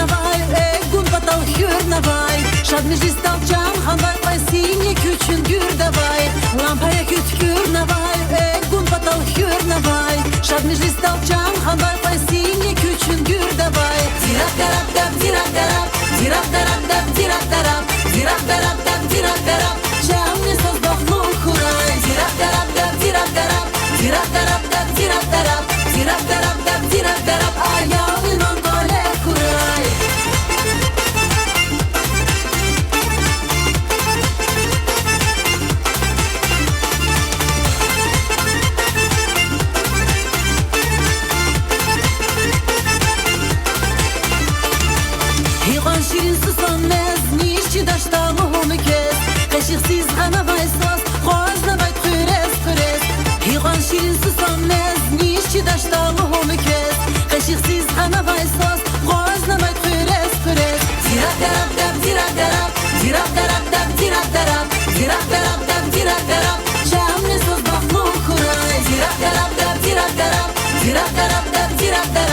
navay gun batal hür navay Şad meclistal can handay bay sinye küçün gür davay Lampaya kütkür navay gun batal hür navay Şad meclistal can handay bay sinye küçün gür davay Zirak darab dab zirak darab zirak darab dab zirak darab zirak darab dab zirak darab Jamni söz baklu kuray Zirak darab dab zirak darab zirak darab dab zirak darab zirak darab dab zirak darab ayağın mangale kuray Hiqan şirin susan mez nişçi daştamı onu kes Kaşıksız gana vay sos Xozna vay kürez kürez Hiqan şirin susan mez nişçi daştamı onu kes Kaşıksız gana vay sos Xozna vay kürez kürez Zirak darab dab zirak darab zirak darab dab zirak darab zirak darab dab zirak darab Jamni söz baklu kuray Zirak darab dab zirak darab zirak darab dab zirak darab